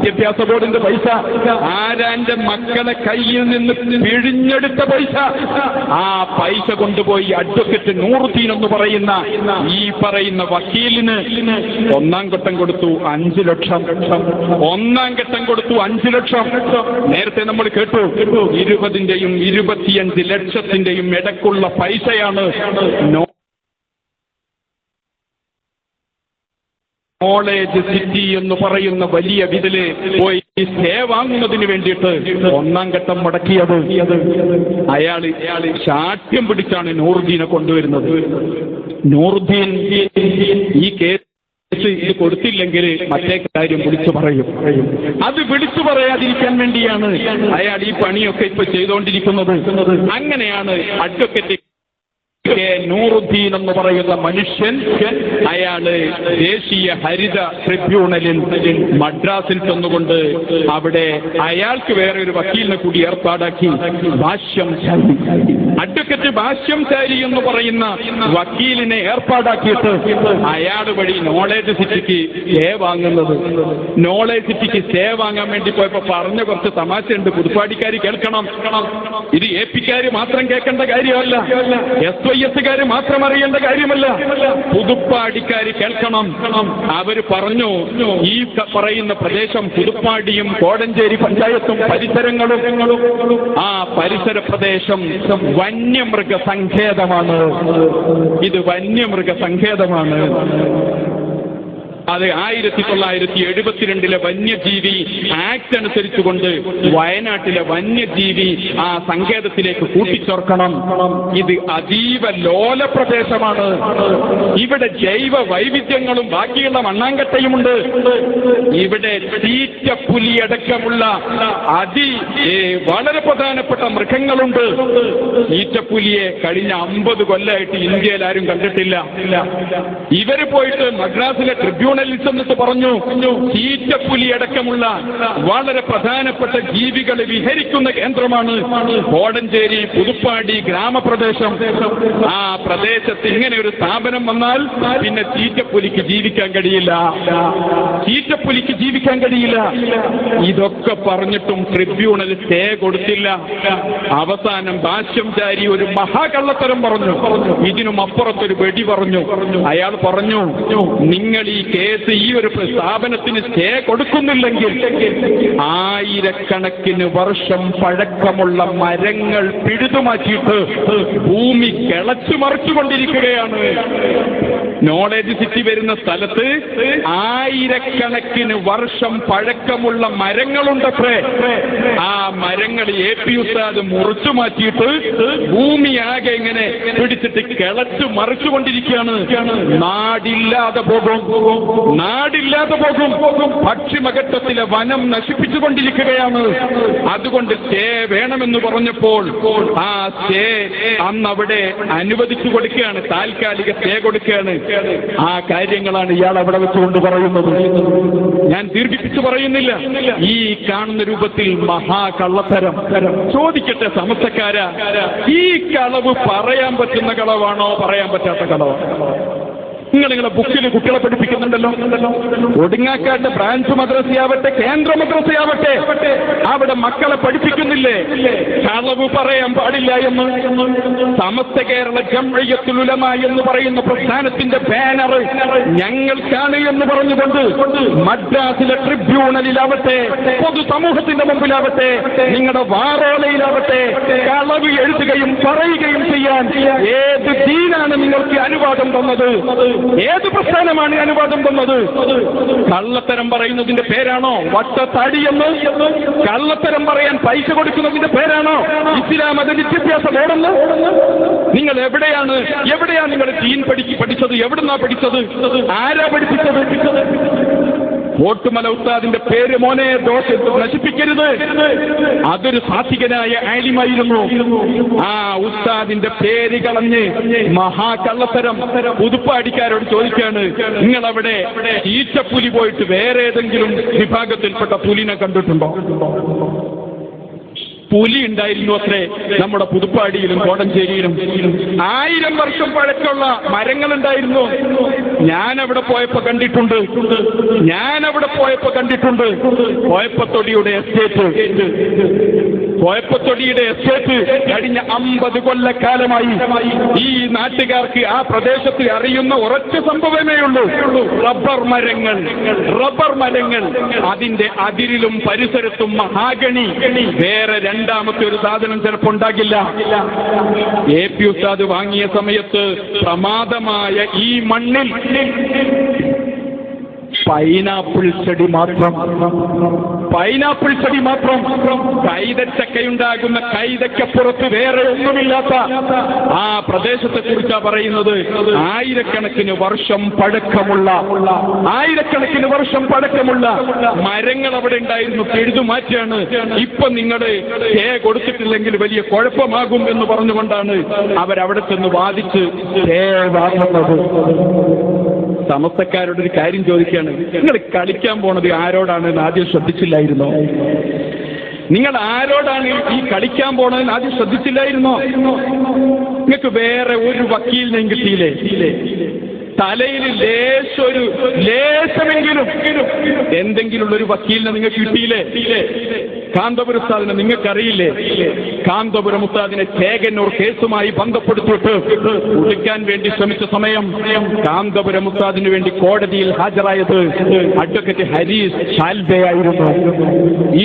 വിദ്യാഭ്യാസ ബോർഡിന്റെ പൈസ, ആരാന്റെ മക്കളെ കയ്യിൽ നിന്ന് പിഴിഞ്ഞെടുത്ത പൈസ, ആ പൈസ കൊണ്ടുപോയി അഡ്വക്കേറ്റ് നൂറുദ്ദീൻ എന്ന് പറയുന്ന ഈ പറയുന്ന വക്കീലിന് ഒന്നാം ഘട്ടം കൊടുത്തു 5 ലക്ഷം. ഒന്നാം ഘട്ടം കൊടുത്തു 5 ലക്ഷം. നേരത്തെ നമ്മൾ കേട്ടു 20ന്റെയും 25 ലക്ഷത്തിന്റെയും ഇടക്കുള്ള പൈസയാണ് നോളേജ് സിറ്റി എന്ന് പറയുന്ന വലിയ വിധല് പോയി സ്റ്റേ വാങ്ങുന്നതിന് വേണ്ടിയിട്ട് ഒന്നാം ഘട്ടം മുടക്കിയത്. അയാള് ശാഠ്യം പിടിച്ചാണ് നൂറുദ്ദീനെ കൊണ്ടുവരുന്നത്. നൂറുദ്ദീൻ ഈ കേസ് ഇത് കൊടുത്തില്ലെങ്കിൽ മറ്റേ കാര്യം വിളിച്ചു പറയും. അത് വിളിച്ചു പറയാതിരിക്കാൻ വേണ്ടിയാണ് അയാൾ ഈ പണിയൊക്കെ ഇപ്പൊ ചെയ്തുകൊണ്ടിരിക്കുന്നത്. അങ്ങനെയാണ് അഡ്വക്കേറ്റ് നൂറുദ്ദീൻ എന്ന് പറയുന്ന മനുഷ്യൻ, അയാള് ദേശീയ ഹരിത ട്രിബ്യൂണലിൽ മദ്രാസിൽ ചെന്നുകൊണ്ട് അവിടെ അയാൾക്ക് വേറെ ഒരു വക്കീലിനെ കൂടി ഏർപ്പാടാക്കി. ഭാഷ്യം ചാരി, അഡ്വക്കേറ്റ് ഭാഷ്യം ചാരി എന്ന് പറയുന്ന വക്കീലിനെ ഏർപ്പാടാക്കിയിട്ട് അയാൾ വഴി നോളേജ് സിറ്റിക്ക് സ്റ്റേ വാങ്ങുന്നത്. നോളേജ് സിറ്റിക്ക് സ്റ്റേ വാങ്ങാൻ വേണ്ടി പോയപ്പോ പറഞ്ഞ കുറച്ച് തമാശയുണ്ട്, പുതുപ്പാടിക്കാർ കേൾക്കണം. ഇത് എപിക്കാര് മാത്രം കേൾക്കേണ്ട കാര്യമല്ല, SYS മാത്രം അറിയേണ്ട കാര്യമല്ല, പുതുപ്പാടിക്കാര് കേൾക്കണം. അവര് പറഞ്ഞു, ഈ പറയുന്ന പ്രദേശം പുതുപ്പാടിയും കോടഞ്ചേരി പഞ്ചായത്തും പരിസരങ്ങളും, ആ പരിസര പ്രദേശം വന്യമൃഗ സങ്കേതമാണ്. ഇത് വന്യമൃഗ സങ്കേതമാണ്. അത് 1972 വന്യജീവി ആക്ട് അനുസരിച്ചുകൊണ്ട് വയനാട്ടിലെ വന്യജീവി ആ സങ്കേതത്തിലേക്ക് കൂട്ടിച്ചേർക്കണം. ഇത് അതീവ ലോല പ്രദേശമാണ്. ഇവിടെ ജൈവ വൈവിധ്യങ്ങളും ബാക്കിയുള്ള മണ്ണാങ്കട്ടയുമുണ്ട്. ഇവിടെ ചീറ്റപ്പുലിയടക്കമുള്ള വളരെ പ്രധാനപ്പെട്ട മൃഗങ്ങളുണ്ട്. ചീറ്റപ്പുലിയെ കഴിഞ്ഞ 50 കൊല്ലമായിട്ട് ഇന്ത്യയിൽ ആരും കണ്ടിട്ടില്ല. ഇവര് പോയിട്ട് മദ്രാസിലെ ട്രിബ്യൂണൽ എന്നിട്ട് പറഞ്ഞു, ചീറ്റപ്പുലി അടക്കമുള്ള വളരെ പ്രധാനപ്പെട്ട ജീവികൾ വിഹരിക്കുന്ന കേന്ദ്രമാണ് കോടഞ്ചേരി പുതുപ്പാടി ഗ്രാമപ്രദേശം. ആ പ്രദേശത്ത് ഇങ്ങനെ ഒരു സ്ഥാപനം വന്നാൽ പിന്നെ ചീറ്റപ്പുലിക്ക് ജീവിക്കാൻ കഴിയില്ല, ചീറ്റപ്പുലിക്ക് ജീവിക്കാൻ കഴിയില്ല. ഇതൊക്കെ പറഞ്ഞിട്ടും ട്രിബ്യൂണൽ സ്റ്റേ കൊടുത്തില്ല. അവസാനം ഭാഷ്യം ചാരി ഒരു മഹാകള്ളത്തരം പറഞ്ഞു, ഇതിനും അപ്പുറത്തൊരു വെടി പറഞ്ഞു. അയാൾ പറഞ്ഞു, നിങ്ങൾ ഈ കേസ് ഈ ഒരു സ്ഥാപനത്തിന് സ്റ്റേ കൊടുക്കുന്നില്ലെങ്കിൽ 1000കണക്കിന് വർഷം പഴക്കമുള്ള മരങ്ങൾ പിഴുതുമാറ്റിയിട്ട് ഭൂമി കിളച്ചു മറിച്ചുകൊണ്ടിരിക്കുകയാണ്. നോളേജ് സിറ്റി വരുന്ന സ്ഥലത്ത് 1000കണക്കിന് വർഷം പഴക്കമുള്ള മരങ്ങളുണ്ടത്രേ. ആ മരങ്ങൾ AP ഉസ്താദ് മുറിച്ചു മാറ്റിയിട്ട് ഭൂമിയാകെ ഇങ്ങനെ പിടിച്ചിട്ട് കിളച്ചു മറിച്ചുകൊണ്ടിരിക്കുകയാണ്. നാടില്ലാതെ പോകും, നാടില്ലാതെ പോകും. പക്ഷിമഘട്ടത്തിലെ വനം നശിപ്പിച്ചുകൊണ്ടിരിക്കുകയാണ്. അതുകൊണ്ട് സ്റ്റേ വേണമെന്ന് പറഞ്ഞപ്പോൾ ആ സ്റ്റേ അന്ന് അവിടെ അനുവദിച്ചു കൊടുക്കുകയാണ്, താൽക്കാലിക സ്റ്റേ കൊടുക്കുകയാണ്. ആ കാര്യങ്ങളാണ് ഇയാൾ അവിടെ വെച്ചുകൊണ്ട് പറയുന്നത്. ഞാൻ ദീർഘിപ്പിച്ചു പറയുന്നില്ല. ഈ കാണുന്ന രൂപത്തിൽ മഹാകള്ളത്തരം. ചോദിക്കട്ടെ സമസ്തക്കാരാ, ഈ കളവ് പറയാൻ പറ്റുന്ന കളവാണോ പറയാൻ പറ്റാത്ത കളവാണോ? നിങ്ങളെ ബുക്കിൽ കുട്ടികളെ പഠിപ്പിക്കുന്നുണ്ടല്ലോ. ഒടുങ്ങാക്കാട്ട് ബ്രാഞ്ച് മദ്രസയാവട്ടെ കേന്ദ്ര മദ്രസയാവട്ടെ അവിടെ മക്കളെ പഠിപ്പിക്കുന്നില്ലേ കളവ് പറയാൻ പാടില്ല എന്ന്? സമസ്ത കേരള ജംഇയ്യത്തുൽ ഉലമ എന്ന് പറയുന്ന പ്രസ്ഥാനത്തിന്റെ ബാനർ ഞങ്ങൾക്കാണ് എന്ന് പറഞ്ഞുകൊണ്ട് മദ്രാസിലെ ട്രിബ്യൂണലിലാവട്ടെ പൊതുസമൂഹത്തിന്റെ മുമ്പിലാവട്ടെ നിങ്ങളുടെ വാറോലയിലാവട്ടെ കളവ് എഴുതുകയും പറയുകയും ചെയ്യാൻ ഏത് ദീനാണ് നിങ്ങൾക്ക് അനുവാദം തന്നത്? ഏത് പ്രസ്ഥാനമാണ് അനുവാദം തന്നത്? കള്ളത്തരം പറയുന്നതിന്റെ പേരാണോ വട്ടത്തടിയെന്ന്? കള്ളത്തരം പറയാൻ പൈസ കൊടുക്കുന്നതിന്റെ പേരാണോ ഇസ്ലാം മത വിദ്യാഭ്യാസ ബോർഡെന്ന്? നിങ്ങൾ എവിടെയാണ് നിങ്ങൾ ദീൻ പഠിച്ചത്? എവിടുന്നാ പഠിച്ചത്? ആരാ പഠിപ്പിച്ചത്? വോട്ടുമല ഉസ്താദിന്റെ പേര് മോനെ നശിപ്പിക്കരുത്. അതൊരു സാത്വികനായ ആലിമായിരുന്നു. ആ ഉസ്താദിന്റെ പേര് കളഞ്ഞ് മഹാകള്ളത്തരം പുതുപ്പാടിക്കാരോട് ചോദിക്കാണ്, നിങ്ങളവിടെ ഈച്ചപ്പുലി പോയിട്ട് വേറെ ഏതെങ്കിലും വിഭാഗത്തിൽപ്പെട്ട പുലിനെ കണ്ടിട്ടുണ്ടോ? പുലി ഉണ്ടായിരുന്നു അത്രേ നമ്മുടെ പുതുപ്പാടിയിലും കോടഞ്ചേരിയിലും. 1000 വർഷം പഴക്കമുള്ള മരങ്ങൾ ഉണ്ടായിരുന്നു. ഞാനവിടെ പോയപ്പോ കണ്ടിട്ടുണ്ട്. കോയപ്പത്തൊടിയുടെ എസ്റ്റേറ്റ് കഴിഞ്ഞ 50 കൊല്ലക്കാലമായി ഈ നാട്ടുകാർക്ക് ആ പ്രദേശത്ത് അറിയുന്ന ഉറച്ച സംഭവമേ ഉള്ളൂ. റബ്ബർ മരങ്ങൾ. അതിന്റെ അതിരിലും പരിസരത്തും മഹാഗണി. വേറെ രണ്ടാമത്തെ ഒരു സാധനം ചിലപ്പോൾ ഉണ്ടാകില്ല. AP ഉസ്താദ് വാങ്ങിയ സമയത്ത് പ്രമാദമായ ഈ മണ്ണിൽ പൈനാപ്പിൾ ചെടി മാത്രം. കൈതച്ചക്കയുണ്ടാകുന്ന കൈതക്കപ്പുറത്ത് വേറെ ഒന്നുമില്ലാത്ത ആ പ്രദേശത്തെ കുറിച്ചാ പറയുന്നത്. ആയിരക്കണക്കിന് വർഷം പഴക്കമുള്ള മരങ്ങൾ അവിടെ ഉണ്ടായിരുന്നു. എഴുതുമാറ്റാണ്. ഇപ്പൊ നിങ്ങൾ കൊടുത്തിട്ടില്ലെങ്കിൽ വലിയ കുഴപ്പമാകും എന്ന് പറഞ്ഞുകൊണ്ടാണ് അവരവിടെ ചെന്ന് വാദിച്ച് വാങ്ങുന്നത്. സമസ്തക്കാരോട് ഒരു കാര്യം ചോദിക്കുകയാണ്, നിങ്ങൾ കളിക്കാൻ പോണത് ആരോടാണ് ആദ്യം ശ്രദ്ധിച്ചില്ലായിരുന്നോ? നിങ്ങൾ ആരോടാണ് ഈ കളിക്കാൻ പോണതെന്ന് ആദ്യം ശ്രദ്ധിച്ചില്ലായിരുന്നോ? നിങ്ങൾക്ക് വേറെ ഒരു വക്കീലിനെയും കിട്ടിയില്ലേ? തലയിൽ ലേശമെങ്കിലും എന്തെങ്കിലും ഒരു വക്കീലിനെ നിങ്ങൾക്ക് കിട്ടിയില്ലേ? കാന്തപുരം ഉസ്താദിനെ നിങ്ങൾക്കറിയില്ലേ? കാന്തപുരം ഉസ്താദിനെ ചേകന്നൂർ കേസുമായി ബന്ധപ്പെടുത്തിയിട്ട് ഒടുക്കാൻ വേണ്ടി ശ്രമിച്ച സമയം കാന്തപുരം ഉസ്താദിന് വേണ്ടി കോടതിയിൽ ഹാജരായത് അഡ്വക്കേറ്റ് ഹരീസ് സാൽവെയായിരുന്നു.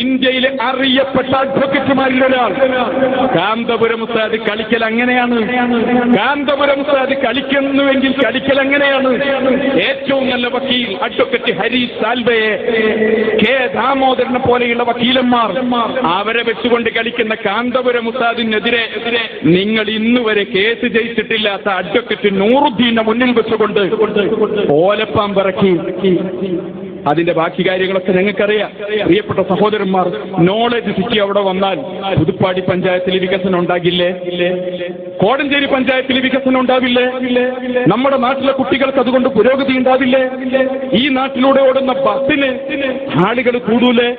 ഇന്ത്യയിലെ അറിയപ്പെട്ട അഡ്വക്കേറ്റുമാരിൽ ഒരാൾ. കാന്തപുരം ഉസ്താദ് കളിക്കൽ അങ്ങനെയാണ്. കളിക്കുന്നുവെങ്കിൽ കളിക്കൽ അങ്ങനെയാണ്. ഏറ്റവും നല്ല വക്കീൽ അഡ്വക്കേറ്റ് ഹരീസ് സാൽവെയെ കെ ദാമോദരനെ പോലെയുള്ള വക്കീലന്മാർ അവരെ വെച്ചുകൊണ്ട് കളിക്കുന്ന കാന്തപുരം ഉസ്താദിനെതിരെ നിങ്ങൾ ഇന്നുവരെ കേസ് ജയിച്ചിട്ടില്ലാത്ത അഡ്വക്കേറ്റ് നൂറുദ്ദീനെ മുന്നിൽ വെച്ചുകൊണ്ട് ഓലപ്പാമ്പിറക്കി. അതിന്റെ ബാക്കി കാര്യങ്ങളൊക്കെ ഞങ്ങൾക്കറിയാം. പ്രിയപ്പെട്ട സഹോദരന്മാർ, നോളജ് സിറ്റി അവിടെ വന്നാൽ പുതുപ്പാടി പഞ്ചായത്തിൽ വികസനം ഉണ്ടാകില്ലേ? കോടഞ്ചേരി പഞ്ചായത്തിൽ വികസനം ഉണ്ടാവില്ലേ? നമ്മുടെ നാട്ടിലെ കുട്ടികൾക്ക് അതുകൊണ്ട് പുരോഗതി ഉണ്ടാവില്ലേ? ഈ നാട്ടിലൂടെ ഓടുന്ന ബസ്സിന് ആളുകൾ കൂടൂലേ?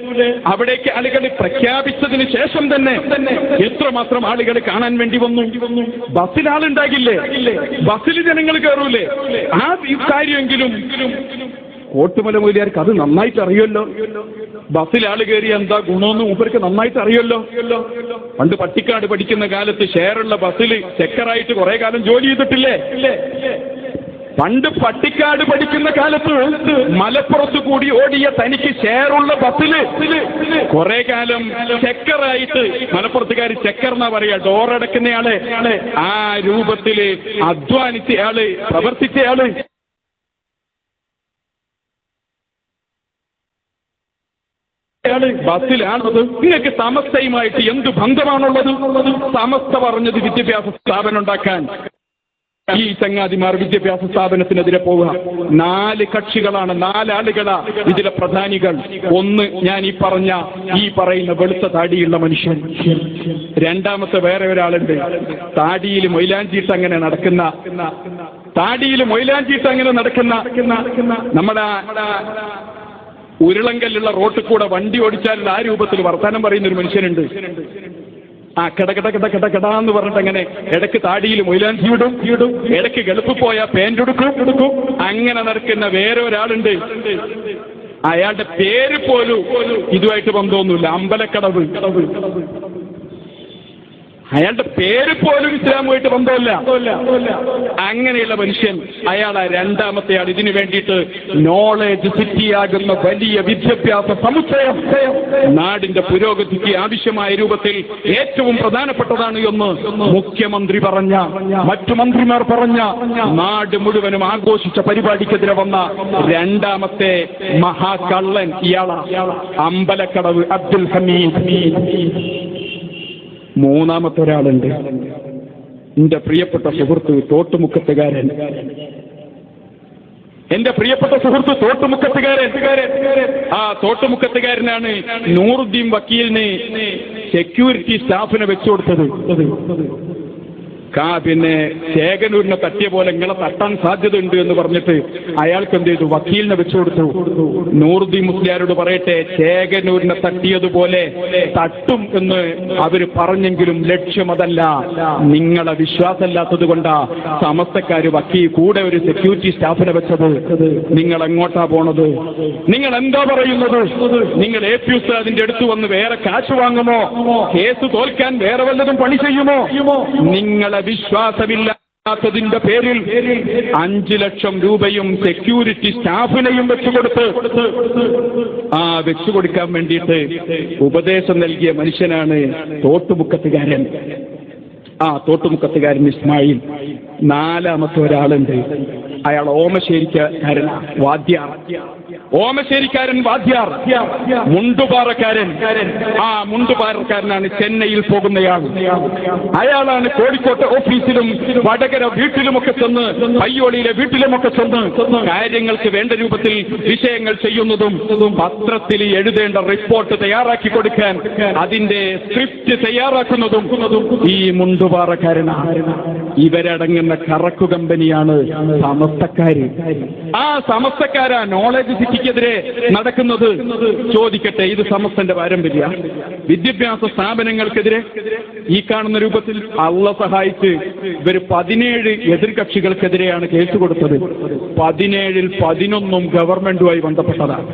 അവിടേക്ക് ആളുകൾ പ്രഖ്യാപിച്ചതിന് ശേഷം തന്നെ എത്രമാത്രം ആളുകൾ കാണാൻ വേണ്ടി വന്നു. ബസ്സിൽ ആളുണ്ടാകില്ലേ? ബസ്സിൽ ജനങ്ങൾ കയറൂലേ? ആ കാര്യമെങ്കിലും കോട്ടുമല മൊയ്ലിയാർക്ക് അത് നന്നായിട്ട് അറിയുമല്ലോ. ബസ്സിൽ ആള് കയറി എന്താ ഗുണമെന്ന് മൂപ്പർക്ക് നന്നായിട്ട് അറിയുമല്ലോ. പണ്ട് പട്ടിക്കാട് പഠിക്കുന്ന കാലത്ത് ഷെയറുള്ള ബസ്സിൽ ചെക്കറായിട്ട് കുറെ കാലം ജോലി ചെയ്തിട്ടില്ലേ? പണ്ട് പട്ടിക്കാട് പഠിക്കുന്ന കാലത്ത് മലപ്പുറത്ത് കൂടി ഓടിയ തനിക്ക് ഷെയറുള്ള ബസ്സില് കുറെ കാലം ചെക്കറായിട്ട്, മലപ്പുറത്തുകാർ ചെക്കർ എന്നാ പറയാ, ഡോറടക്കുന്നയാള്, ആ രൂപത്തില് അധ്വാനിച്ചയാള്, പ്രവർത്തിച്ചയാള് ബസ്സിലാണത്. നിങ്ങൾക്ക് സമസ്തയുമായിട്ട് എന്ത് ബന്ധമാണുള്ളത്? സമസ്ത പറഞ്ഞത് വിദ്യാഭ്യാസ സ്ഥാപനം ഉണ്ടാക്കാൻ. ഈ ചങ്ങാതിമാർ വിദ്യാഭ്യാസ സ്ഥാപനത്തിനെതിരെ പോവുക. 4 കക്ഷികളാണ്, 4 ആളുകളാ ഇതിലെ പ്രധാനികൾ. ഒന്ന് ഞാൻ ഈ പറയുന്ന വെളുത്ത താടിയുള്ള മനുഷ്യൻ. രണ്ടാമത്തെ വേറെ ഒരാളുണ്ട്, താടിയിൽ മൊയിലാഞ്ചിയിട്ട് അങ്ങനെ നടക്കുന്ന നമ്മുടെ ഉരുളങ്കല്ലുള്ള റോട്ടിൽ കൂടെ വണ്ടി ഓടിച്ചാൽ ആ രൂപത്തിൽ വർത്താനം പറയുന്ന ഒരു മനുഷ്യനുണ്ട്. ആ കെടാന്ന് പറഞ്ഞിട്ട് അങ്ങനെ ഇടയ്ക്ക് താടിയിൽ മൊയിലാഞ്ചി ഇടും, ഇടയ്ക്ക് ഗൾഫ് പോയ പാന്റ് എടുക്കും. അങ്ങനെ നടക്കുന്ന വേറെ ഒരാളുണ്ട്. അയാളുടെ പേര് പോലും ഇതുമായിട്ട് ബന്ധമൊന്നുമില്ല. അമ്പലക്കടവ്. അയാളുടെ പേര് പോലും ഇസ്ലാമുമായിട്ട് ബന്ധമല്ല. അങ്ങനെയുള്ള മനുഷ്യൻ അയാളാ രണ്ടാമത്തെ ആൾ. ഇതിനു വേണ്ടിയിട്ട് നോളേജ് സിറ്റിയാകുന്ന വലിയ വിദ്യാഭ്യാസ സമുച്ചയം നാടിന്റെ പുരോഗതിക്ക് ആവശ്യമായ രൂപത്തിൽ ഏറ്റവും പ്രധാനപ്പെട്ടതാണ് എന്ന് മുഖ്യമന്ത്രി പറഞ്ഞ, മറ്റു മന്ത്രിമാർ പറഞ്ഞ, നാട് മുഴുവനും ആഘോഷിച്ച പരിപാടിക്കെതിരെ വന്ന രണ്ടാമത്തെ മഹാകള്ളൻ ഇയാളാ, അമ്പലക്കടവ് അബ്ദുൽ ഹമീദ്. മൂന്നാമത്തെ ഒരാളുണ്ട്, എന്റെ പ്രിയപ്പെട്ട സുഹൃത്ത് തോട്ടുമുക്കത്തുകാരൻ. ആ തോട്ടുമുക്കത്തുകാരനാണ് നൂറുദ്ദീൻ വക്കീലിന് സെക്യൂരിറ്റി സ്റ്റാഫിനെ വെച്ചുകൊടുത്തത്. പിന്നെ ചേകനൂരിനെ തട്ടിയ പോലെ നിങ്ങളെ തട്ടാൻ സാധ്യതയുണ്ട് എന്ന് പറഞ്ഞിട്ട് അയാൾക്ക് എന്ത് ചെയ്തു, വക്കീലിനെ വെച്ചു കൊടുത്തു. നൂറുദ്ദീൻ മുസ്ലിയാരോട് പറയട്ടെ, ചേകനൂരിനെ തട്ടിയതുപോലെ തട്ടും എന്ന് അവര് പറഞ്ഞെങ്കിലും ലക്ഷ്യം അതല്ല. നിങ്ങളെ വിശ്വാസമില്ലാത്തത് കൊണ്ടാ സമസ്തക്കാര് കൂടെ ഒരു സെക്യൂരിറ്റി സ്റ്റാഫിനെ വെച്ചത്. നിങ്ങൾ എങ്ങോട്ടാ പോണത്? നിങ്ങൾ എന്താ പറയുന്നത്? നിങ്ങൾ AP ഉസ്താദിന്റെ അടുത്ത് വന്ന് വേറെ കാശ് വാങ്ങുമോ? കേസ് തോൽക്കാൻ വേറെ വല്ലതും പണി ചെയ്യുമോ? നിങ്ങളെ വിശ്വാസമില്ലാത്തതിന്റെ പേരിൽ 5 ലക്ഷം രൂപയും സെക്യൂരിറ്റി സ്റ്റാഫിനെയും വെച്ചുകൊടുത്ത് വെച്ചുകൊടുക്കാൻ വേണ്ടിയിട്ട് ഉപദേശം നൽകിയ മനുഷ്യനാണ് തോട്ടുമുക്കത്തുകാരൻ. തോട്ടുമുക്കത്തുകാരൻ ഇസ്മായിൽ. 4ാമത്തെ ഒരാളുണ്ട്, അയാൾ ഓമശ്ശേരിക്കാരൻ വാദ്യാർ, മുണ്ടുപാറക്കാരൻ. മുണ്ടുപാറക്കാരനാണ് ചെന്നൈയിൽ പോകുന്നയാൾ. അയാളാണ് കോഴിക്കോട്ടെ ഓഫീസിലും വടകര വീട്ടിലുമൊക്കെ ചെന്ന്, പയ്യോളിയിലെ വീട്ടിലുമൊക്കെ ചെന്ന് കാര്യങ്ങൾക്ക് വേണ്ട രൂപത്തിൽ വിഷയങ്ങൾ ചെയ്യുന്നതും പത്രത്തിൽ എഴുതേണ്ട റിപ്പോർട്ട് തയ്യാറാക്കി കൊടുക്കാൻ അതിന്റെ സ്ക്രിപ്റ്റ് തയ്യാറാക്കുന്നതും ഈ മുണ്ടുപാറക്കാരനാണ്. ഇവരടങ്ങുന്ന കറക്കു കമ്പനിയാണ് സമസ്തക്കാര്. സമസ്തക്കാരാ നോളജ് സിറ്റിക്കെതിരെ നടക്കുന്നത്. ചോദിക്കട്ടെ, ഇത് സമസ്തന്റെ പാരമ്പര്യ? വിദ്യാഭ്യാസ സ്ഥാപനങ്ങൾക്കെതിരെ ഈ കാണുന്ന രൂപത്തിൽ അള്ളാഹ് സഹായിച്ച് ഇവര് 17 എതിർകക്ഷികൾക്കെതിരെയാണ് കേസ് കൊടുത്തത്. 17ൽ 11 ഗവൺമെന്റുമായി ബന്ധപ്പെട്ടതാണ്.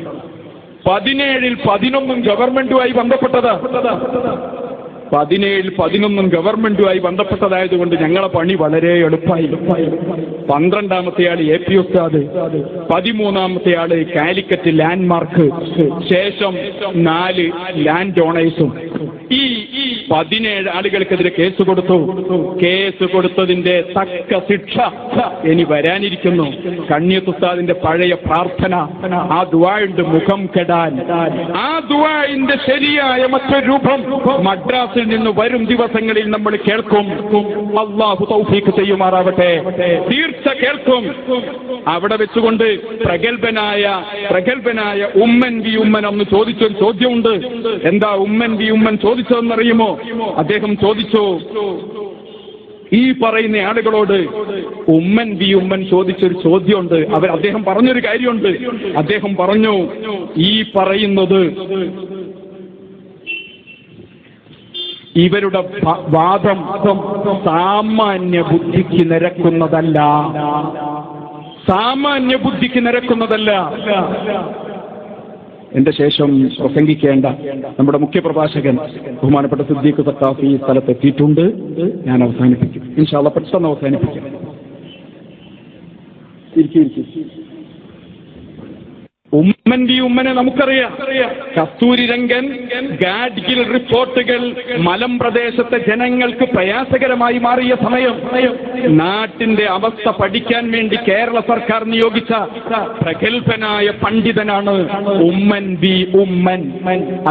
17ൽ 11 ഗവൺമെന്റുമായി ബന്ധപ്പെട്ടതാ. 17ൽ 11 ഗവൺമെന്റുമായി ബന്ധപ്പെട്ടതായതുകൊണ്ട് ഞങ്ങളെ പണി വളരെ എളുപ്പമായി. 12ാമത്തെയാള് AP ഉസ്താദ്, 13ാമത്തെയാള് കാലിക്കറ്റ് ലാൻഡ്മാർക്ക്, ശേഷം 4 ലാൻഡ് ഓണേഴ്സും. ഈ 17 ആളുകൾക്കെതിരെ കേസ് കൊടുത്തു. കേസ് കൊടുത്തതിന്റെ തക്ക ശിക്ഷ ഇനി വരാനിരിക്കുന്നു. കണ്ണിയത്ത് ഉസ്താദിന്റെ പഴയ പ്രാർത്ഥന, ആ ദുആഉണ്ട് മുഖം കെടാൻ. ആ ദുആഇന്റെ ശരിയായ മറ്റൊരു രൂപം മദ്രാസിൽ നിന്ന് വരും ദിവസങ്ങളിൽ നമ്മൾ കേൾക്കും. അല്ലാഹു തൗഫീഖ് ചെയ്യുമാറാവട്ടെ. തീർച്ച കേൾക്കും. അവിടെ വെച്ചുകൊണ്ട് പ്രഗൽഭനായ ഉമ്മൻ വി ഉമ്മൻ ഒന്ന് ചോദിച്ചൊരു ചോദ്യമുണ്ട്. എന്താ ഉമ്മൻ വി ഉമ്മൻ ചോദിച്ചതെന്നറിയുമോ? അദ്ദേഹം ചോദിച്ചു, ഈ പറയുന്ന ആളുകളോട് ഉമ്മൻ വി ഉമ്മൻ ചോദിച്ചൊരു ചോദ്യമുണ്ട്. അദ്ദേഹം പറഞ്ഞൊരു കാര്യമുണ്ട്. അദ്ദേഹം പറഞ്ഞു, ഈ പറയുന്നത് ഇവരുടെ വാദം സാമാന്യ ബുദ്ധിക്ക് നിരക്കുന്നതല്ല. എന്റെ ശേഷം പ്രസംഗിക്കേണ്ട നമ്മുടെ മുഖ്യപ്രഭാഷകൻ ബഹുമാനപ്പെട്ട സിദ്ദീഖ് സഖാഫി ഈ സ്ഥലത്തെത്തിയിട്ടുണ്ട്. ഞാൻ അവസാനിപ്പിക്കും, ഇൻഷാ അല്ലാഹ് പെട്ടെന്ന് അവസാനിപ്പിക്കും. ഉമ്മൻ വി ഉമ്മനെ നമുക്കറിയാം. കസ്തൂരി രംഗൻ ഗാഡ്ഗിൽ റിപ്പോർട്ടുകൾ മലമ്പ്രദേശത്തെ ജനങ്ങൾക്ക് പ്രയാസകരമായി മാറിയ സമയം നാട്ടിന്റെ അവസ്ഥ പഠിക്കാൻ വേണ്ടി കേരള സർക്കാർ നിയോഗിച്ച പ്രഗത്ഭനായ പണ്ഡിതനാണ് ഉമ്മൻ വി ഉമ്മൻ.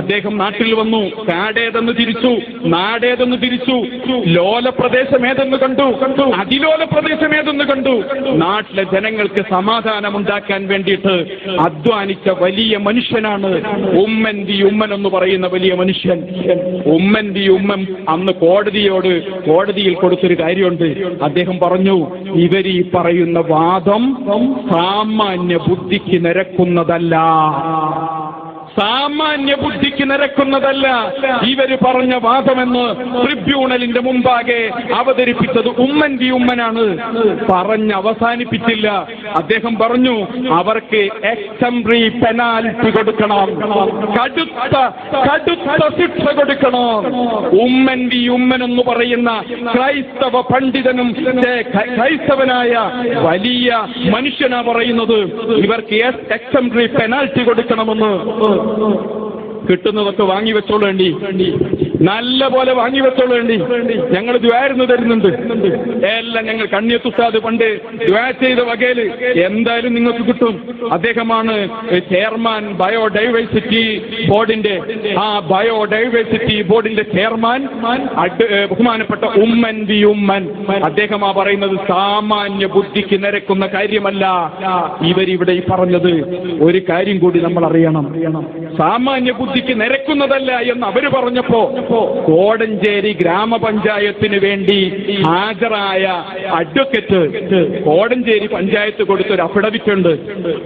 അദ്ദേഹം നാട്ടിൽ വന്നു. കാടേതെന്ന് തിരിച്ചു, നാടേതെന്ന് തിരിച്ചു, ലോല പ്രദേശമേതെന്ന് കണ്ടു, അതിലോല പ്രദേശമേതെന്ന് കണ്ടു. നാട്ടിലെ ജനങ്ങൾക്ക് സമാധാനമുണ്ടാക്കാൻ വേണ്ടിയിട്ട് അധ്വാനിച്ച വലിയ മനുഷ്യനാണ് ഉമ്മൻ വി ഉമ്മൻ എന്ന് പറയുന്ന വലിയ മനുഷ്യൻ. ഉമ്മൻ വി ഉമ്മൻ അന്ന് കോടതിയിൽ കൊടുത്തൊരു കാര്യമുണ്ട്. അദ്ദേഹം പറഞ്ഞു, ഇവർ ഈ പറയുന്ന വാദം സാമാന്യ ബുദ്ധിക്ക് നിരക്കുന്നതല്ല. ഇവര് പറഞ്ഞ വാദമെന്ന് ട്രിബ്യൂണലിന്റെ മുമ്പാകെ അവതരിപ്പിച്ചത് ഉമ്മൻ വി ഉമ്മനാണ്. അവസാനിപ്പിച്ചില്ല. അദ്ദേഹം പറഞ്ഞു, അവർക്ക് എക്സംബ്രി പെനാൽറ്റി കൊടുക്കണം, കടുത്ത ശിക്ഷ കൊടുക്കണം. ഉമ്മൻ വി ഉമ്മൻ എന്ന് പറയുന്ന ക്രൈസ്തവ പണ്ഡിതനും ക്രൈസ്തവനായ വലിയ മനുഷ്യനാ പറയുന്നത് ഇവർക്ക് എക്സംബ്രി പെനാൽറ്റി കൊടുക്കണമെന്ന്. കിട്ടുന്നതൊക്കെ വാങ്ങി വെച്ചോളേണ്ടി, നല്ല പോലെ വാങ്ങി വെച്ചോളേണ്ടി. ഞങ്ങൾ ദ്വാരുന്ന് തരുന്നുണ്ട് എല്ലാം. ഞങ്ങൾ കണ്ണിയത്ത് ഉസ്താദ് പണ്ട് ദ്വാ ചെയ്ത വകയില് എന്തായാലും നിങ്ങൾക്ക് കിട്ടും. അദ്ദേഹമാണ് ചെയർമാൻ ബയോഡൈവേഴ്സിറ്റി ബോർഡിന്റെ. ബയോഡൈവേഴ്സിറ്റി ബോർഡിന്റെ ചെയർമാൻ ബഹുമാനപ്പെട്ട ഉമ്മൻ വി ഉമ്മൻ. അദ്ദേഹമാ പറയുന്നത് സാമാന്യ ബുദ്ധിക്ക് നിരക്കുന്ന കാര്യമല്ല ഇവരിവിടെ ഈ പറഞ്ഞത്. ഒരു കാര്യം കൂടി നമ്മൾ അറിയണം, സാമാന്യ ബുദ്ധിക്ക് നിരക്കുന്നതല്ല എന്ന് അവര് പറഞ്ഞപ്പോ കോടഞ്ചേരി ഗ്രാമപഞ്ചായത്തിന് വേണ്ടി ഹാജരായ അഡ്വക്കറ്റ് കോടഞ്ചേരി പഞ്ചായത്ത് കൊടുത്തൊരു അഫിഡവിറ്റ് ഉണ്ട്.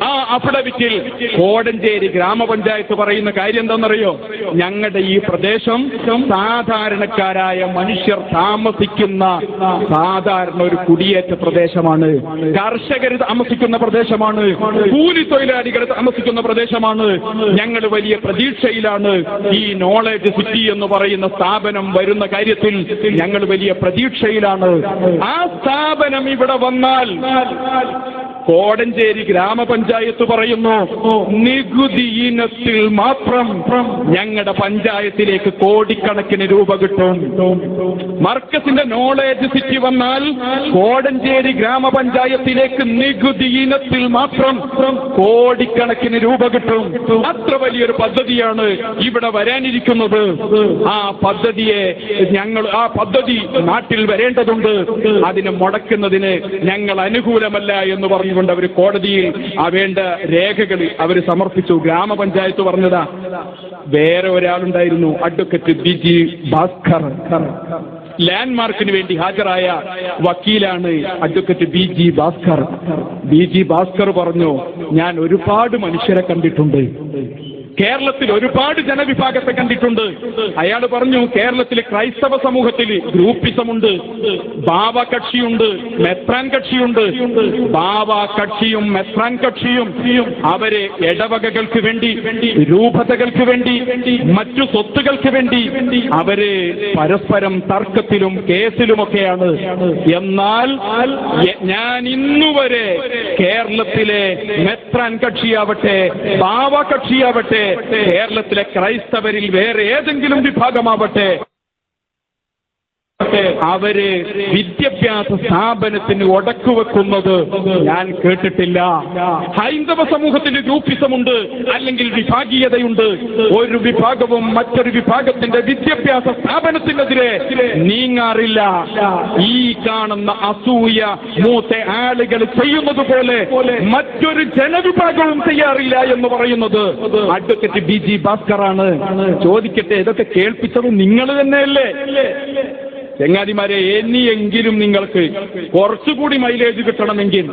ആ അഫിഡവിറ്റിൽ കോടഞ്ചേരി ഗ്രാമപഞ്ചായത്ത് പറയുന്ന കാര്യം എന്താണെന്നറിയോ? ഞങ്ങളുടെ ഈ പ്രദേശം സാധാരണക്കാരായ മനുഷ്യർ താമസിക്കുന്ന സാധാരണ ഒരു കുടിയേറ്റ പ്രദേശമാണ്, കർഷകർ താമസിക്കുന്ന പ്രദേശമാണ്, കൂലി തൊഴിലാളികൾ താമസിക്കുന്ന പ്രദേശമാണ്. ഞങ്ങൾ വലിയ പ്രതീക്ഷയിലാണ്. ഈ നോളജ് സിറ്റി എന്ന് പറയുന്ന സ്ഥാപനം വരുന്ന കാര്യത്തിൽ ഞങ്ങൾ വലിയ പ്രതീക്ഷയിലാണ്. ആ സ്ഥാപനം ഇവിടെ വന്നാൽ കോടഞ്ചേരി ഗ്രാമപഞ്ചായത്ത് പറയുന്നു, നികുതി ഇനത്തിൽ മാത്രം ഞങ്ങളുടെ പഞ്ചായത്തിലേക്ക് കോടിക്കണക്കിന് രൂപ കിട്ടും. മർക്കസിന്റെ നോളേജ് സിറ്റി വന്നാൽ കോടഞ്ചേരി ഗ്രാമപഞ്ചായത്തിലേക്ക് നികുതി ഇനത്തിൽ മാത്രം കോടിക്കണക്കിന് രൂപ കിട്ടും. അത്ര വലിയൊരു പദ്ധതിയാണ് ഇവിടെ വരാനിരിക്കുന്നത്. ആ പദ്ധതി നാട്ടിൽ വരേണ്ടതുണ്ട്. അതിന് മുടക്കുന്നതിന് ഞങ്ങൾ അനുകൂലമല്ല എന്ന് പറഞ്ഞുകൊണ്ട് അവർ കോടതിയിൽ വേണ്ട രേഖകൾ അവർ സമർപ്പിച്ചു. ഗ്രാമപഞ്ചായത്ത് പറഞ്ഞതാ. വേറെ ഒരാളുണ്ടായിരുന്നു, അഡ്വക്കറ്റ് ബി.ജി. ഭാസ്കർ. ലാൻഡ്മാർക്കിന് വേണ്ടി ഹാജരായ വക്കീലാണ് അഡ്വക്കറ്റ് ബി.ജി. ഭാസ്കർ. ബി.ജി. ഭാസ്കർ പറഞ്ഞു, ഞാൻ ഒരുപാട് മനുഷ്യരെ കണ്ടിട്ടുണ്ട്, കേരളത്തിൽ ഒരുപാട് ജനവിഭാഗത്തെ കണ്ടിട്ടുണ്ട്. അയാൾ പറഞ്ഞു, കേരളത്തിൽ ക്രൈസ്തവ സമൂഹത്തിൽ ഗ്രൂപ്പിസമുണ്ട്, ബാവ കക്ഷിയുണ്ട്, മെത്രാൻ കക്ഷിയുണ്ട്. ബാവ കക്ഷിയും മെത്രാൻ കക്ഷിയും അവര് ഇടവകകൾക്ക് വേണ്ടി, രൂപതകൾക്ക് വേണ്ടി, മറ്റു സ്വത്തുകൾക്ക് വേണ്ടി അവര് പരസ്പരം തർക്കത്തിലും കേസിലുമൊക്കെയാണ്. എന്നാൽ ഞാൻ ഇന്നുവരെ കേരളത്തിലെ മെത്രാൻ കക്ഷിയാവട്ടെ, ബാവ കക്ഷിയാവട്ടെ, കേരളത്തിലെ ക്രൈസ്തവരിൽ വേറെ ഏതെങ്കിലും വിഭാഗമാവട്ടെ, അവര് വിദ്യാഭ്യാസ സ്ഥാപനത്തിന് ഒടക്കുവെക്കുന്നത് ഞാൻ കേട്ടിട്ടില്ല. ഹൈന്ദവ സമൂഹത്തിന് ഗ്രൂപ്പിസമുണ്ട്, അല്ലെങ്കിൽ വിഭാഗീയതയുണ്ട്. ഒരു വിഭാഗവും മറ്റൊരു വിഭാഗത്തിന്റെ വിദ്യാഭ്യാസ സ്ഥാപനത്തിനെതിരെ നീങ്ങാറില്ല. ഈ കാണുന്ന അസൂയ മൂത്ത ആളുകൾ ചെയ്യുന്നത് പോലെ മറ്റൊരു ജനവിഭാഗവും ചെയ്യാറില്ല എന്ന് പറയുന്നത് അഡ്വക്കറ്റ് ബി.ജി. ഭാസ്കറാണ്. ചോദിക്കട്ടെ, ഇതൊക്കെ കേൾപ്പിച്ചത് നിങ്ങൾ തന്നെയല്ലേ? ചങ്ങാതിമാരെ, ഇനിയെങ്കിലും നിങ്ങൾക്ക് കുറച്ചുകൂടി മൈലേജ് കിട്ടണമെങ്കിൽ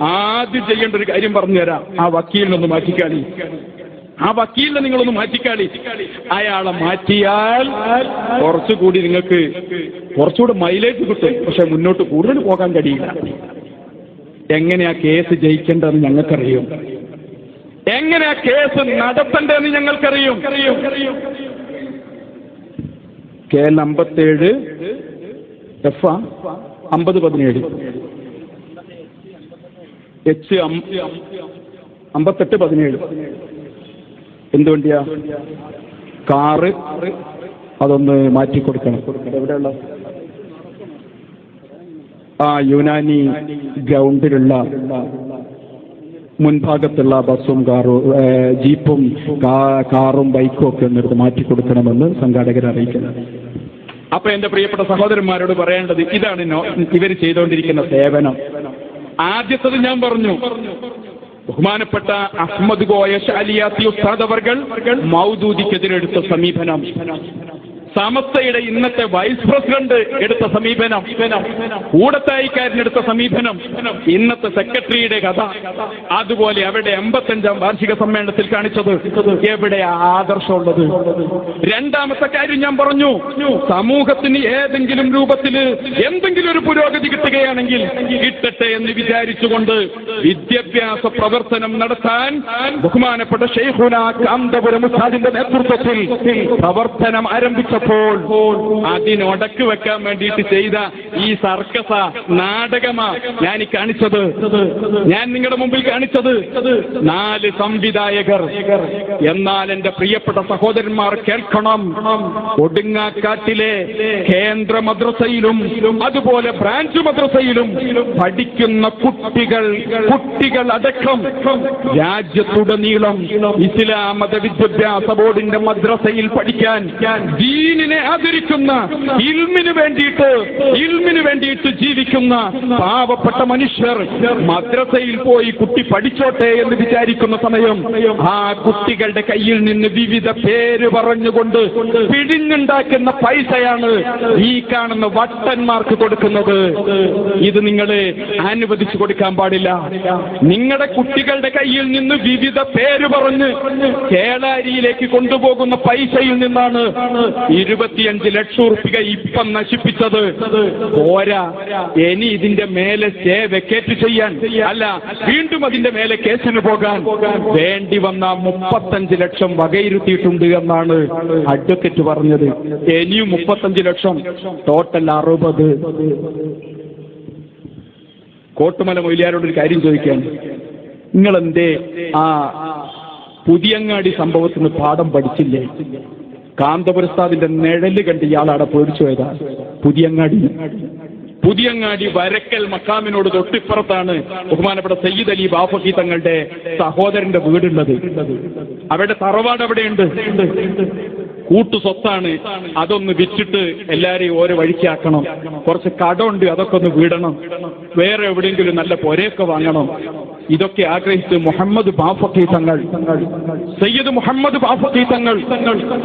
ആദ്യം ചെയ്യേണ്ട ഒരു കാര്യം പറഞ്ഞുതരാം. ആ വക്കീലിനൊന്ന് മാറ്റിക്കാളി. നിങ്ങളൊന്ന് മാറ്റിക്കാളി. അയാളെ മാറ്റിയാൽ കുറച്ചുകൂടി നിങ്ങൾക്ക് കുറച്ചുകൂടി മൈലേജ് കിട്ടും. പക്ഷെ മുന്നോട്ട് കൂടുതൽ പോകാൻ കഴിയില്ല. എങ്ങനെയാ കേസ് ജയിക്കേണ്ടതെന്ന് ഞങ്ങൾക്കറിയും, എങ്ങനെയാ കേസ് നടത്തേണ്ടതെന്ന് ഞങ്ങൾക്കറിയും. KL 57 F 5017 H 5817 എന്തുവണ്ടിയാ? കാറ്. അതൊന്ന് മാറ്റിക്കൊടുക്കണം. എവിടെയുള്ള യുനാനി ഗ്രൗണ്ടിലുള്ള മുൻഭാഗത്തുള്ള ബസ്സും ജീപ്പും കാറും ബൈക്കും ഒക്കെ ഒന്നെടുത്ത് മാറ്റിക്കൊടുക്കണമെന്ന് സംഘാടകരെ അറിയിക്കുന്നത്. അപ്പൊ എന്റെ പ്രിയപ്പെട്ട സഹോദരന്മാരോട് പറയേണ്ടത് ഇതാണ് ഇവർ ചെയ്തുകൊണ്ടിരിക്കുന്ന സേവനം. ആദ്യത്തത് ഞാൻ പറഞ്ഞു, ബഹുമാനപ്പെട്ട അഹ്മദ് കോയ ശാലിയാത്തി ഉസ്താദ് അവർകൾ മൗദൂദിക്കെതിരെടുത്ത സമീപനം, സമസ്തയുടെ ഇന്നത്തെ വൈസ് പ്രസിഡന്റ് എടുത്ത സമീപനം, കൂടത്തായിക്കാരനെടുത്ത സമീപനം, ഇന്നത്തെ സെക്രട്ടറിയുടെ കഥ, അതുപോലെ അവരുടെ 85ാം വാർഷിക സമ്മേളനത്തിൽ കാണിച്ചത് എവിടെ ആദർശമുള്ളത്? രണ്ടാമത്തെ കാര്യം ഞാൻ പറഞ്ഞു, സമൂഹത്തിന് ഏതെങ്കിലും രൂപത്തിൽ എന്തെങ്കിലും ഒരു പുരോഗതി കിട്ടുകയാണെങ്കിൽ കിട്ടട്ടെ എന്ന് വിചാരിച്ചുകൊണ്ട് വിദ്യാഭ്യാസ പ്രവർത്തനം നടത്താൻ ബഹുമാനപ്പെട്ട ഷെയ്ഖുന കാന്തപുരം ഉസ്താദിന്റെ നേതൃത്വത്തിൽ പ്രവർത്തനം ആരംഭിച്ച അതിനൊടക്ക് വെക്കാൻ വേണ്ടിയിട്ട് ചെയ്ത ഈ സർക്കസ നാടകമാ ഞാൻ കാണിച്ചത്. ഞാൻ നിങ്ങളുടെ മുമ്പിൽ കാണിച്ചത് 4 സംവിധായകർ. എന്നാൽ എന്റെ പ്രിയപ്പെട്ട സഹോദരന്മാർ കേൾക്കണം, ഒടുങ്ങാക്കാട്ടിലെ കേന്ദ്ര മദ്രസയിലും അതുപോലെ ബ്രാഞ്ച് മദ്രസയിലും പഠിക്കുന്ന കുട്ടികൾ അടക്കം രാജ്യത്തുടനീളം ഇസ്ലാം മത വിദ്യാഭ്യാസ ബോർഡിന്റെ മദ്രസയിൽ പഠിക്കാൻ ദീനിനെ ആദരിക്കുന്ന, ഇൽമിന് വേണ്ടിയിട്ട് ജീവിക്കുന്ന പാവപ്പെട്ട മനുഷ്യർ മദ്രസയിൽ പോയി കുട്ടി പഠിച്ചോട്ടെ എന്ന് വിചാരിക്കുന്ന സമയം ആ കുട്ടികളുടെ കയ്യിൽ നിന്ന് വിവിധ പേര് പറഞ്ഞുകൊണ്ട് പിഴിഞ്ഞുണ്ടാക്കുന്ന പൈസയാണ് ഈ കാണുന്ന വട്ടന്മാർക്ക് കൊടുക്കുന്നത്. ഇത് നിങ്ങളെ അനുവദിച്ചു കൊടുക്കാൻ പാടില്ല. നിങ്ങളുടെ കുട്ടികളുടെ കയ്യിൽ നിന്ന് വിവിധ പേര് പറഞ്ഞ് കേളാരിയിലേക്ക് കൊണ്ടുപോകുന്ന പൈസയിൽ നിന്നാണ് 25 ലക്ഷം റുപ്യ ഇപ്പം നശിപ്പിച്ചത്. പോരാ, ഇനി ഇതിന്റെ മേലെ സ്റ്റേ വെക്കേറ്റ് ചെയ്യാൻ, അല്ല വീണ്ടും അതിന്റെ മേലെ കേസിന് പോകാൻ വേണ്ടി വന്ന 35 ലക്ഷം വകയിരുത്തിയിട്ടുണ്ട് എന്നാണ് അഡ്വക്കേറ്റ് പറഞ്ഞത്. ഇനിയും 35 ലക്ഷം, ടോട്ടൽ 60. കോട്ടുമല മൊയ്ലിയാരോടൊരു കാര്യം ചോദിക്കാൻ, നിങ്ങളെന്തേ ആ പുതിയങ്ങാടി സംഭവത്തിന് പാഠം പഠിച്ചില്ലേ? കാന്തപുരസ്താദിന്റെ നിഴല് കണ്ട് ഇയാളവിടെ പേടിച്ചു പോയതാ. പുതിയങ്ങാടി വരക്കൽ മക്കാമിനോട് തൊട്ടിപ്പുറത്താണ് ബഹുമാനപ്പെട്ട സയ്യിദ് അലി ബാഫക്കി തങ്ങളുടെ സഹോദരന്റെ വീടുള്ളത്. അവരുടെ തറവാട് അവിടെയുണ്ട്. കൂട്ടു സ്വത്താണ്. അതൊന്ന് വിറ്റിട്ട് എല്ലാരെയും ഓരോ വഴിക്കാക്കണം. കുറച്ച് കടമുണ്ട്, അതൊക്കെ ഒന്ന് വീടണം. വേറെ എവിടെയെങ്കിലും നല്ല പൊരയൊക്കെ വാങ്ങണം. ഇതൊക്കെ ആഗ്രഹിച്ച് മുഹമ്മദ് ബാഫക്കി തങ്ങൾ, സയ്യിദ് മുഹമ്മദ് ബാഫക്കി തങ്ങൾ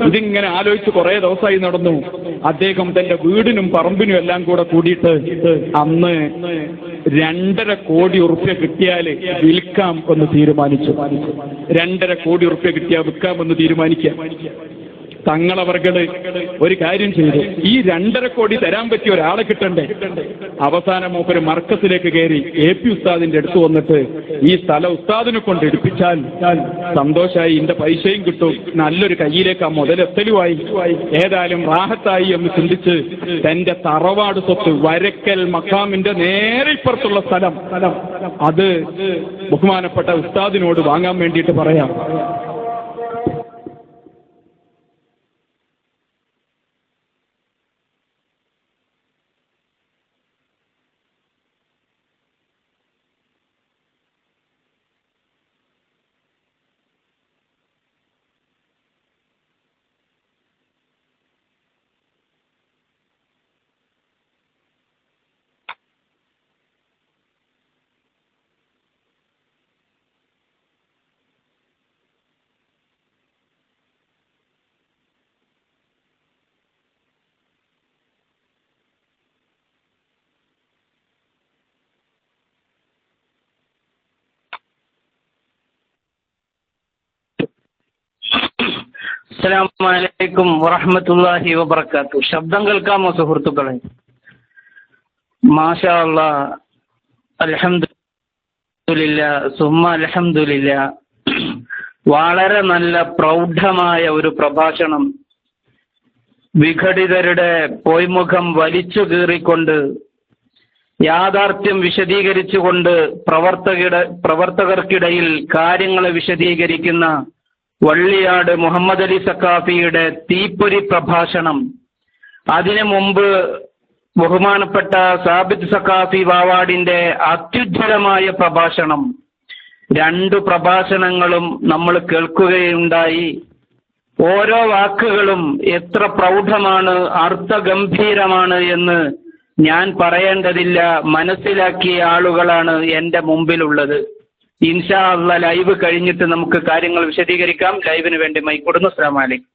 ഇതിങ്ങനെ ആലോചിച്ച് കുറെ ദിവസമായി നടന്നു. അദ്ദേഹം തന്റെ വീടിനും പറമ്പിനും എല്ലാം കൂടെ കൂടിയിട്ട് അന്ന് 2.5 കോടി ഉറുപ്പ്യ കിട്ടിയാൽ വിൽക്കാം എന്ന് തീരുമാനിച്ചു. 2.5 കോടി ഉറുപ്പ്യ കിട്ടിയാൽ വിൽക്കാമെന്ന് തീരുമാനിക്കാം. തങ്ങളവർകള് ഒരു കാര്യം ചെയ്തു, ഈ 2.5 കോടി തരാൻ പറ്റിയ ഒരാളെ കിട്ടണ്ടേ? അവസാനം മൂപ്പര് മർക്കസിലേക്ക് കയറി AP ഉസ്താദിന്റെ അടുത്ത് വന്നിട്ട് ഈ സ്ഥലം ഉസ്താദിനെ കൊണ്ട് എടുപ്പിച്ചാൽ സന്തോഷമായി, എന്റെ പൈസയും കിട്ടും, നല്ലൊരു കയ്യിലേക്ക് ആ മുതലെത്തലുമായി, ഏതായാലും റാഹത്തായി എന്ന് ചിന്തിച്ച് തന്റെ തറവാട് സ്വത്ത് വരക്കൽ മക്കാമിന്റെ നേരെ ഇപ്പുറത്തുള്ള സ്ഥലം അത് ബഹുമാനപ്പെട്ട ഉസ്താദിനോട് വാങ്ങാൻ വേണ്ടിയിട്ട് പറയാം. അസ്സലാമു അലൈക്കും വറഹ്മത്തുള്ളാഹി വബറകാതുഹു. ശബ്ദം കേൾക്കാമോ സുഹൃത്തുക്കളെ? മാഷാ അല്ലാഹ്, അൽഹംദുലില്ലാഹ്, സുമ്മ അൽഹംദുലില്ലാഹ്. വളരെ നല്ല പ്രൗഢമായ ഒരു പ്രഭാഷണം. വിഘടിതരുടെ പൊയ്മുഖം വലിച്ചു കീറിക്കൊണ്ട്, യാഥാർത്ഥ്യം വിശദീകരിച്ചുകൊണ്ട് പ്രവർത്തകർക്കിടയിൽ കാര്യങ്ങളെ വിശദീകരിക്കുന്ന വള്ളിയാട് മുഹമ്മദ് അലി സഖാഫിയുടെ തീപ്പൊരി പ്രഭാഷണം. അതിനു മുമ്പ് ബഹുമാനപ്പെട്ട സാബിത്ത് സഖാഫി വാവാടിന്റെ അത്യുജ്വലമായ പ്രഭാഷണം. 2 പ്രഭാഷണങ്ങളും നമ്മൾ കേൾക്കുകയുണ്ടായി. ഓരോ വാക്കുകളും എത്ര പ്രൗഢമാണ്, അർത്ഥഗംഭീരമാണ് എന്ന് ഞാൻ പറയേണ്ടതില്ല. മനസ്സിലാക്കിയ ആളുകളാണ് എൻ്റെ മുമ്പിലുള്ളത്. ഇൻഷാ അല്ലാഹ് ലൈവ് കഴിഞ്ഞിട്ട് നമുക്ക് കാര്യങ്ങൾ വിശദീകരിക്കാം. ലൈവിന് വേണ്ടി മൈക്ക് കൊടുക്കുന്നു. അസ്സലാമു അലൈക്കും.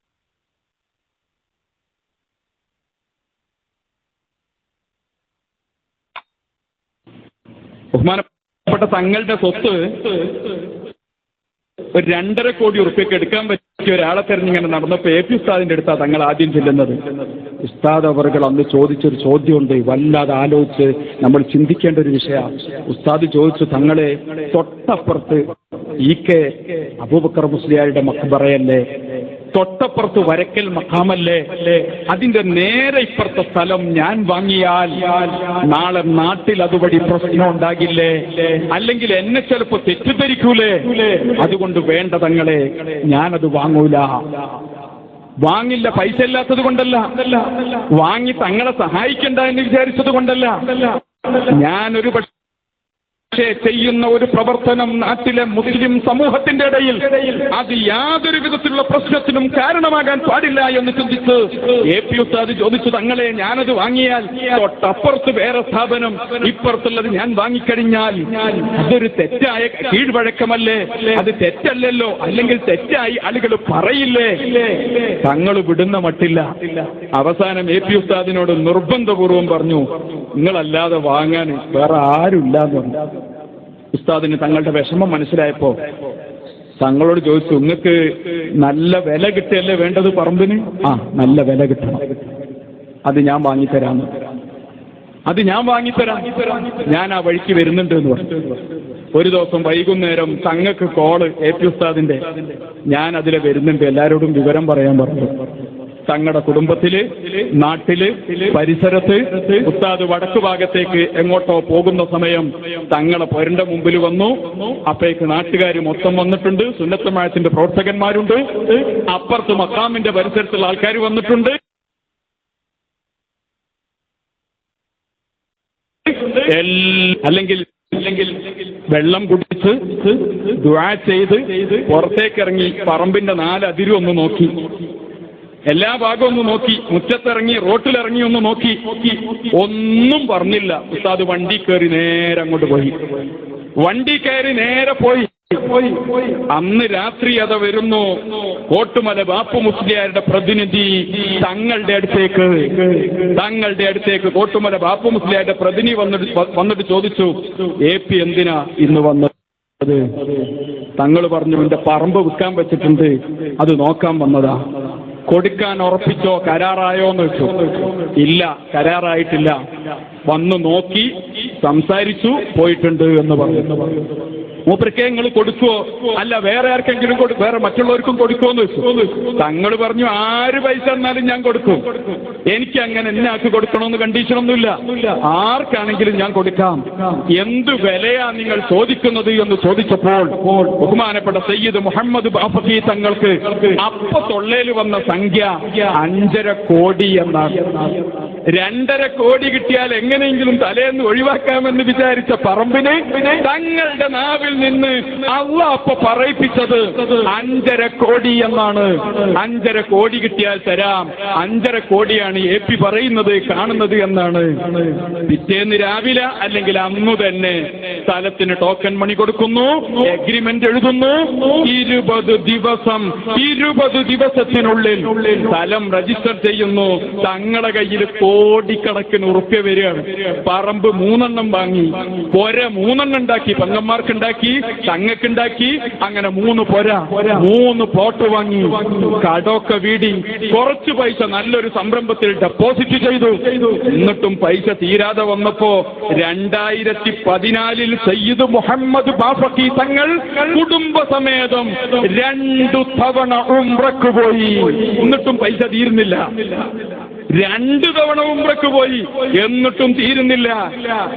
ബഹുമാനപ്പെട്ട തങ്ങളുടെ സ്വത്ത് ഒരു 2.5 കോടി ഉറുപ്പ്യക്ക് എടുക്കാൻ പറ്റിയ ഒരാളെ തെരഞ്ഞിങ്ങനെ നടന്നപ്പോൾ AP ഉസ്താദിന്റെ അടുത്താണ് തങ്ങൾ ആദ്യം ചെല്ലുന്നത്. ഉസ്താദ് അവർകൾ അന്ന് ചോദിച്ചൊരു ചോദ്യമുണ്ട്, വല്ലാതെ ആലോചിച്ച് നമ്മൾ ചിന്തിക്കേണ്ട ഒരു വിഷയമാണ്. ഉസ്താദ് ചോദിച്ചു, തങ്ങളെ തൊട്ടപ്പുറത്ത് EK അബൂബക്കർ മുസ്ലിയാരുടെ മഖ്ബറയല്ലേ, തൊട്ടപ്പുറത്ത് വരക്കൽ മഖാമല്ലേ, അതിന്റെ നേരെ ഇപ്പുറത്തെ സ്ഥലം ഞാൻ വാങ്ങിയാൽ നാളെ നാട്ടിൽ അതുവഴി പ്രശ്നം ഉണ്ടാകില്ലേ? അല്ലെങ്കിൽ എന്നെ ചിലപ്പോ തെറ്റിദ്ധരിക്കൂലേ? അതുകൊണ്ട് വേണ്ട തങ്ങളെ, ഞാനത് വാങ്ങൂല. വാങ്ങില്ല, പൈസ ഇല്ലാത്തത് കൊണ്ടല്ല, വാങ്ങി തങ്ങളെ സഹായിക്കണ്ട എന്ന് വിചാരിച്ചത് കൊണ്ടല്ല. ഞാനൊരു ചെയ്യുന്ന ഒരു പ്രവർത്തനം നാട്ടിലെ മുസ്ലിം സമൂഹത്തിന്റെ ഇടയിൽ അത് യാതൊരു വിധത്തിലുള്ള പ്രശ്നത്തിനും കാരണമാകാൻ പാടില്ല എന്ന് ചിന്തിച്ച് AP ഉസ്താദ് ചോദിച്ചു, തങ്ങളെ ഞാനത് വാങ്ങിയാൽ തൊട്ടപ്പുറത്ത് വേറെ സ്ഥാപനം, ഇപ്പുറത്തുള്ളത് ഞാൻ വാങ്ങിക്കഴിഞ്ഞാൽ അതൊരു തെറ്റായ കീഴ്വഴക്കമല്ലേ? അത് തെറ്റല്ലല്ലോ, അല്ലെങ്കിൽ തെറ്റായി ആളുകൾ പറയില്ലേ? തങ്ങൾ വിടുന്ന മട്ടില്ല. അവസാനം AP ഉസ്താദിനോട് നിർബന്ധപൂർവം പറഞ്ഞു, നിങ്ങളല്ലാതെ വാങ്ങാൻ വേറെ ആരുമില്ല എന്ന് പറഞ്ഞു. ഉസ്താദിന് തങ്ങളുടെ വിഷമം മനസ്സിലായപ്പോ തങ്ങളോട് ചോദിച്ചു, നിങ്ങൾക്ക് നല്ല വില കിട്ടിയല്ലേ വേണ്ടത് പറമ്പിന്? ആ, നല്ല വില കിട്ടണം, അത് ഞാൻ വാങ്ങിത്തരാം, ഞാൻ ആ വഴിക്ക് വരുന്നുണ്ട് എന്ന് പറഞ്ഞു. ഒരു ദിവസം വൈകുന്നേരം തങ്ങൾക്ക് കോള് AP ഉസ്താദിന്റെ, ഞാൻ അതിലെ വരുന്നുണ്ട്, എല്ലാവരോടും വിവരം പറയാൻ പറഞ്ഞു. തങ്ങളുടെ കുടുംബത്തില്, നാട്ടില്, പരിസരത്ത് ഉസ്താദ് വടക്ക് ഭാഗത്തേക്ക് എങ്ങോട്ടോ പോകുന്ന സമയം തങ്ങളെ പൊരന്റെ മുമ്പിൽ വന്നു. അപ്പേക്ക് നാട്ടുകാർ മൊത്തം വന്നിട്ടുണ്ട്, സുന്നത്തുമായത്തിന്റെ പ്രവർത്തകന്മാരുണ്ട്, അപ്പുറത്ത് മക്കാമിന്റെ പരിസരത്തുള്ള ആൾക്കാർ വന്നിട്ടുണ്ട്. അല്ലെങ്കിൽ വെള്ളം കുടിച്ച് ദുആ ചെയ്ത് പുറത്തേക്കിറങ്ങി പറമ്പിന്റെ 4 അതിരും ഒന്ന് നോക്കി, എല്ലാ ഭാഗവും ഒന്ന് നോക്കി, മുറ്റത്തിറങ്ങി റോട്ടിലിറങ്ങി ഒന്ന് നോക്കി, ഒന്നും പറഞ്ഞില്ല. ഉസ്താദ് വണ്ടി കയറി നേരെ അങ്ങോട്ട് പോയി. അന്ന് രാത്രി അത് വരുന്നു, കോട്ടുമല ബാപ്പു മുസ്ലിയാരുടെ പ്രതിനിധി തങ്ങളുടെ അടുത്തേക്ക് കോട്ടുമല ബാപ്പു മുസ്ലിയാരുടെ പ്രതിനിധി വന്നിട്ട് ചോദിച്ചു, AP എന്തിനാ ഇന്ന് വന്നത്? തങ്ങൾ പറഞ്ഞു, എന്റെ പറമ്പ് വിൽക്കാൻ വെച്ചിട്ടുണ്ട്, അത് നോക്കാൻ വന്നതാ. കൊടുക്കാൻ ഉറപ്പിച്ചോ, കരാറായോ എന്ന് വെച്ചു. ഇല്ല, കരാറായിട്ടില്ല. വന്നു നോക്കി, സംസാരിച്ചു, പോയിട്ടുണ്ട് എന്ന് പറഞ്ഞു. മൂപ്പർക്ക് നിങ്ങൾ കൊടുക്കുവോ? അല്ല, വേറെ ആർക്കെങ്കിലും വേറെ മറ്റുള്ളവർക്കും കൊടുക്കുമോന്ന് വെച്ചു. തങ്ങൾ പറഞ്ഞു, ആര് പൈസ തന്നാലും ഞാൻ കൊടുക്കും, എനിക്ക് അങ്ങനെ എന്നാക്ക് കൊടുക്കണമെന്ന് കണ്ടീഷനൊന്നുമില്ല, ആർക്കാണെങ്കിലും ഞാൻ കൊടുക്കാം. എന്ത് വിലയാ നിങ്ങൾ ചോദിക്കുന്നത് എന്ന് ചോദിച്ചപ്പോൾ ബഹുമാനപ്പെട്ട സയ്യിദ് മുഹമ്മദ് ബാഫഖി തങ്ങൾക്ക് അപ്പ തൊള്ളേൽ വന്ന സംഖ്യ 5.5 കോടി എന്നാണ്. 2.5 കോടി കിട്ടിയാൽ എങ്ങനെയെങ്കിലും തലേന്ന് ഒഴിവാക്കാമെന്ന് വിചാരിച്ച പറമ്പിന് തങ്ങളുടെ നാവിൽ നിന്ന് അള്ളാഹ് അപ്പൊ പറയിപ്പിച്ചത് 5.5 കോടി എന്നാണ്. 5.5 കോടി കിട്ടിയാൽ തരാം, 5.5 കോടിയാണ് AP പറയുന്നത്, കാണുന്നത് എന്നാണ്. പിറ്റേന്ന് രാവിലെ അല്ലെങ്കിൽ അന്നു തന്നെ സ്ഥലത്തിന് ടോക്കൺ മണി കൊടുക്കുന്നു, എഗ്രിമെന്റ് എഴുതുന്നു. 20 ദിവസത്തിനുള്ളിൽ സ്ഥലം രജിസ്റ്റർ ചെയ്യുന്നു. തങ്ങളുടെ കയ്യിൽ കോടിക്കണക്കിന് ഉറുപ്പ്യ വരികയാണ്. പറമ്പ് 3 എണ്ണം വാങ്ങി, പൊര 3 എണ്ണം ഉണ്ടാക്കി, പെങ്ങന്മാർക്കുണ്ടാക്കി, തങ്ങക്കുണ്ടാക്കി, അങ്ങനെ 3 പൊര, 3 പ്ലോട്ട് വാങ്ങി, കടമൊക്കെ വീടി, കുറച്ച് പൈസ നല്ലൊരു സംരംഭത്തിൽ ഡെപ്പോസിറ്റ് ചെയ്തു. എന്നിട്ടും പൈസ തീരാതെ വന്നപ്പോ 2014 സയ്യിദ് മുഹമ്മദ് ബാഫഖി തങ്ങൾ കുടുംബസമേതം 2 തവണ ഉംറക്ക് പോയി. എന്നിട്ടും പൈസ തീരുന്നില്ല. 2 തവണ ഉംറക്ക് പോയി, എന്നിട്ടും തീരുന്നില്ല.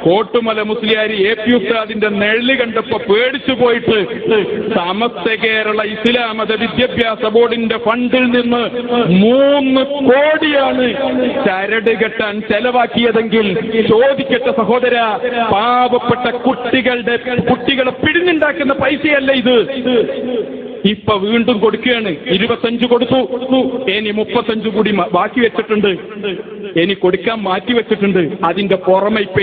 കോട്ടുമല മുസ്ലിയാർ AP ഉസ്താദിന്റെ നെഴല് കണ്ടപ്പോ പേടിച്ചു പോയിട്ട് സമസ്ത കേരള ഇസ്ലാം മത വിദ്യാഭ്യാസ ബോർഡിന്റെ ഫണ്ടിൽ നിന്ന് 3 കോടിയാണ് ചരട് കെട്ടാൻ ചെലവാക്കിയതെങ്കിൽ ചോദിക്കട്ടെ സഹോദര, പാവപ്പെട്ട കുട്ടികളെ പിടിഞ്ഞുണ്ടാക്കുന്ന പൈസയല്ല ഇത്. ഇപ്പൊ വീണ്ടും കൊടുക്കുകയാണ്. 25 കൊടുത്തു, ഇനി 35 കൂടി ബാക്കി വെച്ചിട്ടുണ്ട്, ഇനി കൊടുക്കാൻ മാറ്റി വെച്ചിട്ടുണ്ട്. അതിന്റെ പുറമെ ഇപ്പൊ